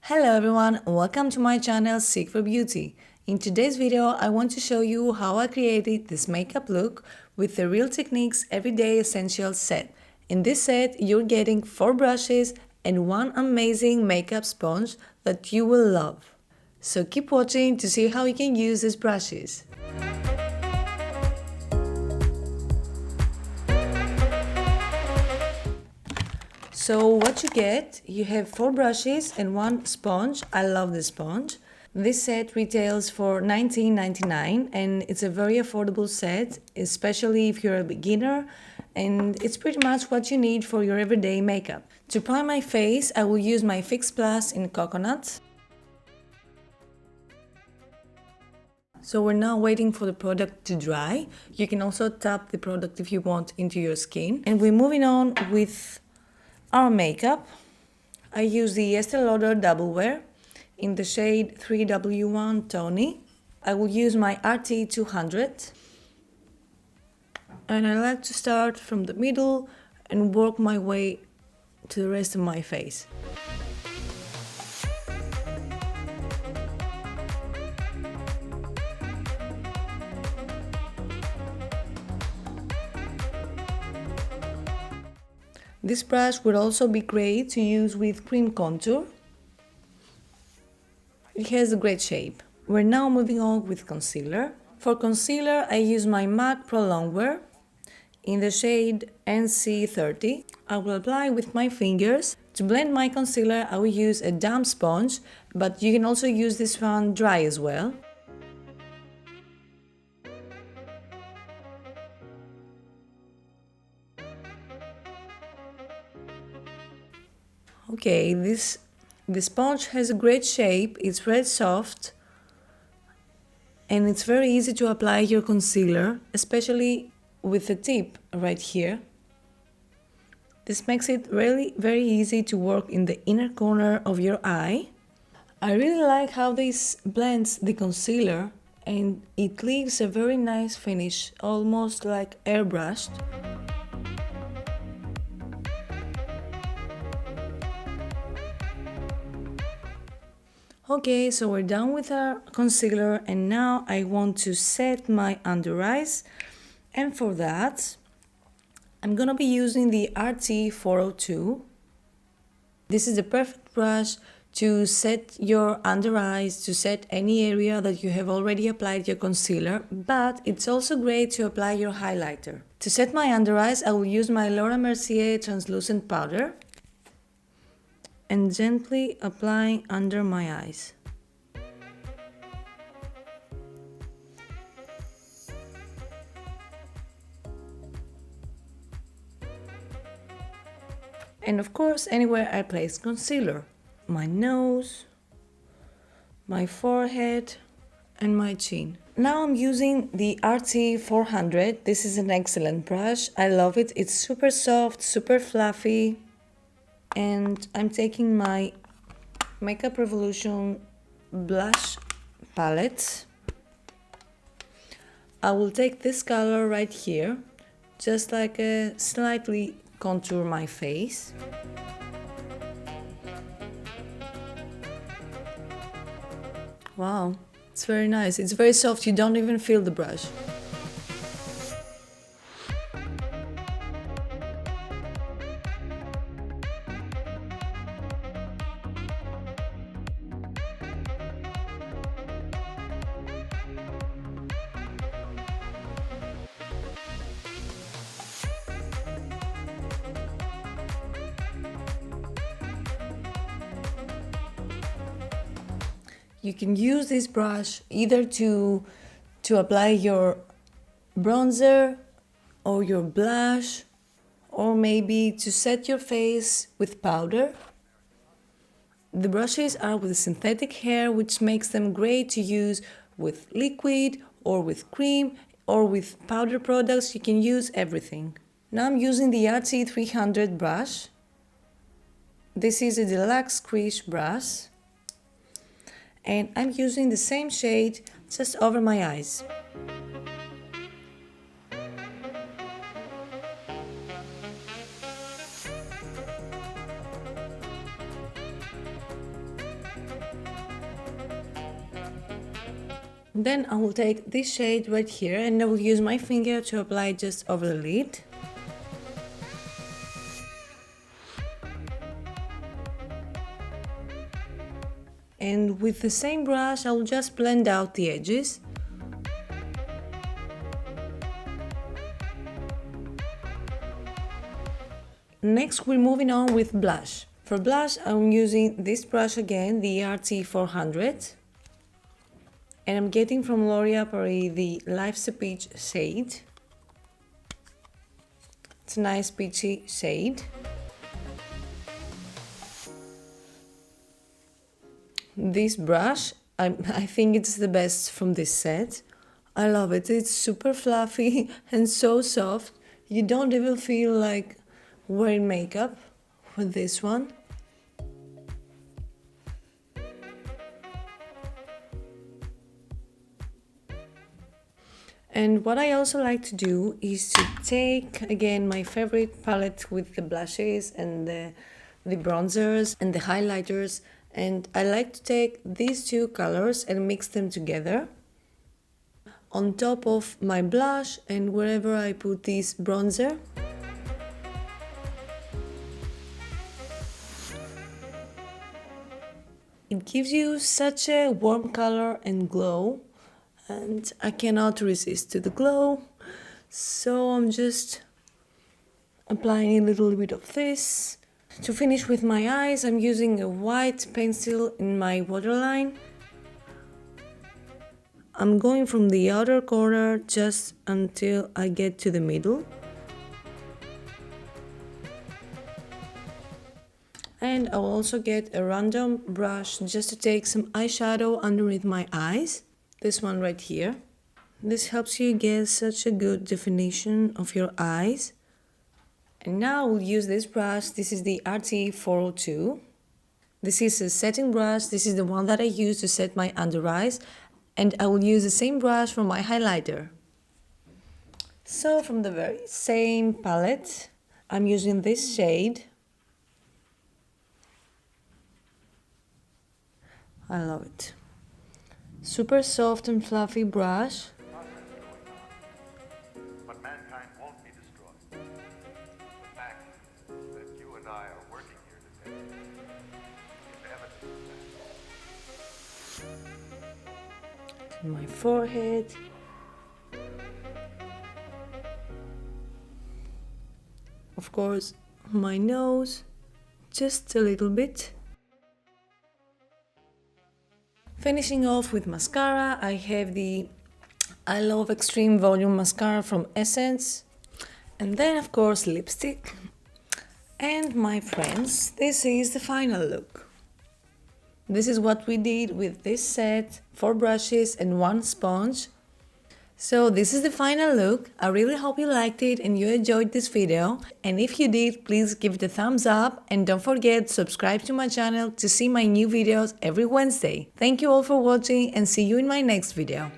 Hello everyone, welcome to my channel Seek for Beauty. In today's video, I want to show you how I created this makeup look with the Real Techniques Everyday Essentials set. In this set, you're getting 4 brushes and one amazing makeup sponge that you will love. So keep watching to see how you can use these brushes. So what you get, you have 4 brushes and one sponge. I love this sponge. This set retails for $19.99 and it's a very affordable set, especially if you're a beginner, and it's pretty much what you need for your everyday makeup. To prime my face, I will use my Fix Plus in Coconut. So we're now waiting for the product to dry. You can also tap the product if you want into your skin. And we're moving on with our makeup. I use the Estee Lauder Double Wear in the shade 3W1 Tony. I will use my RT200 and I like to start from the middle and work my way to the rest of my face. This brush would also be great to use with cream contour. It has a great shape. We're now moving on with concealer. For concealer, I use my MAC Pro Longwear in the shade NC30. I will apply with my fingers. To blend my concealer, I will use a damp sponge, but you can also use this one dry as well. Okay, this sponge has a great shape, it's very soft and it's very easy to apply your concealer, especially with the tip right here. This makes it really very easy to work in the inner corner of your eye. I really like how this blends the concealer and it leaves a very nice finish, almost like airbrushed. Okay, so we're done with our concealer and now I want to set my under eyes, and for that I'm gonna be using the RT402. This is the perfect brush to set your under eyes, to set any area that you have already applied your concealer, but it's also great to apply your highlighter. To set my under eyes, I will use my Laura Mercier translucent powder and gently apply under my eyes. And of course, anywhere I place concealer, my nose, my forehead, and my chin. Now I'm using the RT400. This is an excellent brush. I love it. It's super soft, super fluffy. And I'm taking my Makeup Revolution blush palette. I will take this color right here, just like slightly contour my face. Wow, it's very nice. It's very soft, you don't even feel the brush. You can use this brush either to apply your bronzer or your blush, or maybe to set your face with powder. The brushes are with synthetic hair, which makes them great to use with liquid or with cream or with powder products. You can use everything. Now I'm using the RT300 brush. This is a deluxe crease brush. And I'm using the same shade just over my eyes. Then I will take this shade right here and I will use my finger to apply just over the lid. And with the same brush, I will just blend out the edges. Next, we're moving on with blush. For blush, I'm using this brush again, the RT400. And I'm getting from L'Oréal Paris the Life's a Peach shade. It's a nice peachy shade. This brush, I think it's the best from this set. I love it. It's super fluffy and so soft. You don't even feel like wearing makeup with this one. And what I also like to do is to take again my favorite palette with the blushes and the bronzers and the highlighters, and I like to take these two colors and mix them together on top of my blush and wherever I put this bronzer. It gives you such a warm color and glow, and I cannot resist to the glow, so I'm just applying a little bit of this. To finish with my eyes, I'm using a white pencil in my waterline. I'm going from the outer corner just until I get to the middle. And I'll also get a random brush just to take some eyeshadow underneath my eyes. This one right here. This helps you get such a good definition of your eyes. And now we'll use this brush. This is the RT402. This is a setting brush. This is the one that I use to set my under eyes. And I will use the same brush for my highlighter. So from the very same palette, I'm using this shade. I love it. Super soft and fluffy brush. But mankind won't be destroyed. The fact that you and I are working here today is evidence of that. To my forehead. Of course, my nose, just a little bit. Finishing off with mascara, I have the I Love Extreme Volume Mascara from Essence. And then, of course, lipstick. And my friends, this is the final look. This is what we did with this set, 4 brushes and 1 sponge. So this is the final look. I really hope you liked it and you enjoyed this video. And if you did, please give it a thumbs up and don't forget to subscribe to my channel to see my new videos every Wednesday. Thank you all for watching and see you in my next video.